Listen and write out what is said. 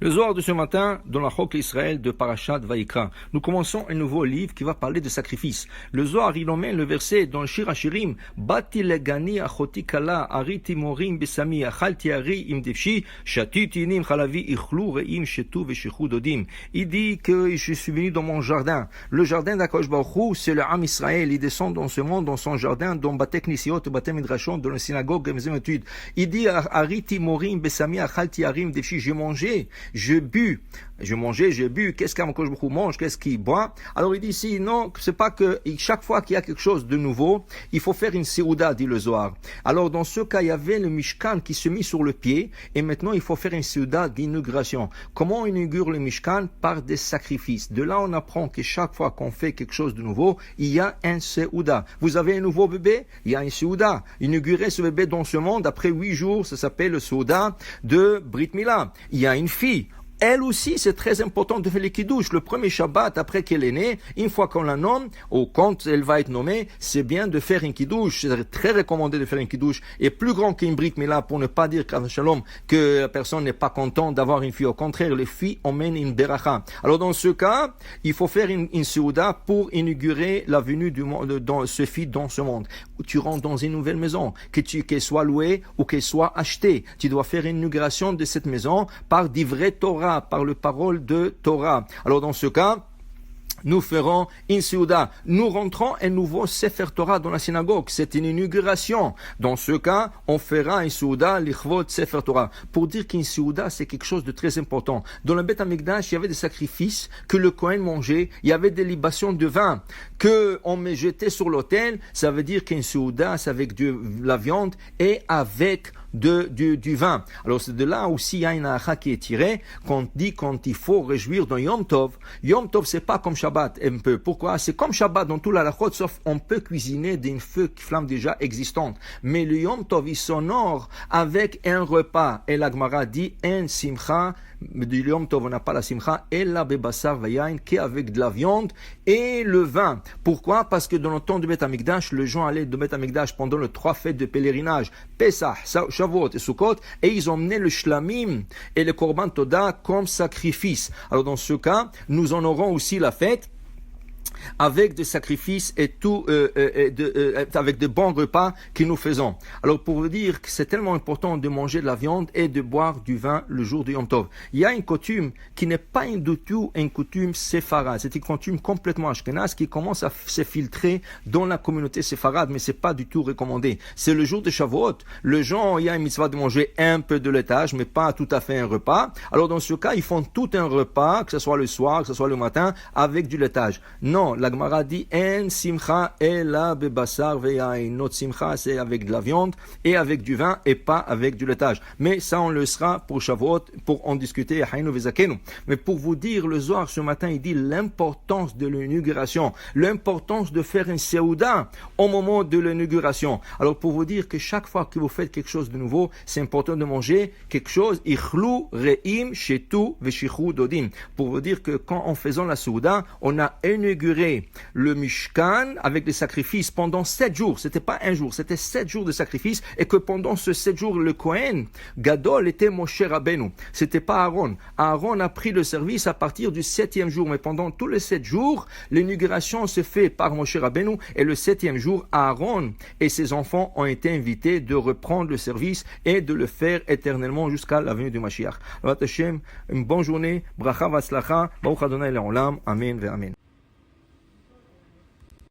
Le Zohar de ce matin, dans la Chok l'Israël de Parashat Vayikra. Nous commençons un nouveau livre qui va parler de sacrifice. Le Zohar, il emmène le verset dans le Shir Hashirim. Bati legani achoti kala, ariti morim besami, achalti ari im devshi, shatiti nim chalavi ichlu reim shetu veshichu dodim. Il dit que je suis venu dans mon jardin. Le jardin d'Akadosh Baruch Hu, c'est le Ham Israël. Il descend dans ce monde, dans son jardin, dans Batek Nisiot, Batek Midrashon, dans la synagogue, dans les études. Il dit, ariti morim besami, achalti ari im devshi, j'ai mangé. Je bu, je mangeais, j'ai bu, qu'est-ce qu'Akadosh Baruch Hu mange, qu'est-ce qu'il boit? Alors il dit ici, non, c'est pas que chaque fois qu'il y a quelque chose de nouveau, il faut faire une séouda, dit le Zohar. Alors dans ce cas, il y avait le Mishkan qui se mit sur le pied, et maintenant il faut faire une séouda d'inauguration. Comment on inaugure le Mishkan? Par des sacrifices. De là, on apprend que chaque fois qu'on fait quelque chose de nouveau, il y a un séouda. Vous avez un nouveau bébé? Il y a une séouda. Inaugurer ce bébé dans ce monde, après 8 jours, ça s'appelle le séouda de Brit Mila. Il y a une fille. Elle aussi, c'est très important de faire les kiddush. Le premier Shabbat, après qu'elle est née, une fois qu'on la nomme, ou quand elle va être nommée, c'est bien de faire un kiddush. C'est très recommandé de faire un kiddush. Et plus grand qu'une brit mila, pour ne pas dire shalom, que la personne n'est pas contente d'avoir une fille. Au contraire, les filles emmènent une beracha. Alors dans ce cas, il faut faire une séouda pour inaugurer la venue du monde, dans ce fille dans ce monde. Tu rentres dans une nouvelle maison, qu'elle soit louée ou qu'elle soit achetée. Tu dois faire une inauguration de cette maison par d'ivrei Torah, par le parole de Torah. Alors dans ce cas, nous ferons une séouda. Nous rentrons un nouveau Sefer Torah dans la synagogue. C'est une inauguration. Dans ce cas, on fera une séouda lichvot Sefer Torah. Pour dire qu'une séouda, c'est quelque chose de très important. Dans le Beth Amikdash, il y avait des sacrifices que le Kohen mangeait. Il y avait des libations de vin que on me jetait sur l'autel. Ça veut dire qu'une séouda, c'est avec de la viande et avec du vin. Alors c'est de là aussi il y a une halakha qui est tirée qu'on dit quand il faut réjouir dans Yom Tov. Yom Tov c'est pas comme Shabbat un peu. Pourquoi? C'est comme Shabbat dans tout la halachot, sauf on peut cuisiner d'une flamme déjà existante. Mais le Yom Tov il s'honore avec un repas. Et la Gemara dit un simcha. Du Yom Tov on n'a pas la simcha et la bebassar vayain qui est avec de la viande et le vin. Pourquoi? Parce que dans le temps du Beth Amikdash, les gens allaient de Beth Amikdash pendant les 3 fêtes de pèlerinage, Pesach, Shavuot et Sukkot, et ils emmenaient le shlamim et le korban toda comme sacrifice. Alors dans ce cas, nous en aurons aussi la fête avec des sacrifices et tout, avec de bons repas que nous faisons. Alors pour vous dire que c'est tellement important de manger de la viande et de boire du vin le jour du Yom Tov. Il y a une coutume qui n'est pas du tout une coutume séfarade. C'est une coutume complètement ashkenaz qui commence à se filtrer dans la communauté séfarade, mais c'est pas du tout recommandé. C'est le jour de Shavuot. Le gens, il y a une mitzvah de manger un peu de laitage, mais pas tout à fait un repas. Alors dans ce cas, ils font tout un repas, que ce soit le soir, que ce soit le matin, avec du laitage. Non, la Gemara dit en simcha ela bebassar veyain. Notre simcha c'est avec de la viande et avec du vin et pas avec du laitage. Mais ça on le sera pour Shavuot, pour en discuter. Mais pour vous dire, le Zohar ce matin il dit l'importance de l'inauguration, l'importance de faire une séouda au moment de l'inauguration. Alors pour vous dire que chaque fois que vous faites quelque chose de nouveau, c'est important de manger quelque chose ichlu reim shetu veshichu dodim. Pour vous dire que quand en faisant la séouda, on a inauguré le Mishkan avec des sacrifices pendant 7 jours. C'était pas un jour, c'était 7 jours de sacrifices et que pendant ces 7 jours, le Kohen Gadol était Moshe Rabbeinu. C'était pas Aaron. Aaron a pris le service à partir du 7e jour, mais pendant tous les 7 jours, l'inauguration se fait par Moshe Rabbeinu et le 7e jour, Aaron et ses enfants ont été invités de reprendre le service et de le faire éternellement jusqu'à la venue du Mashiach. Une bonne journée, bracha v'atzlacha, baruch Adonai le'olam, amen ve'amen.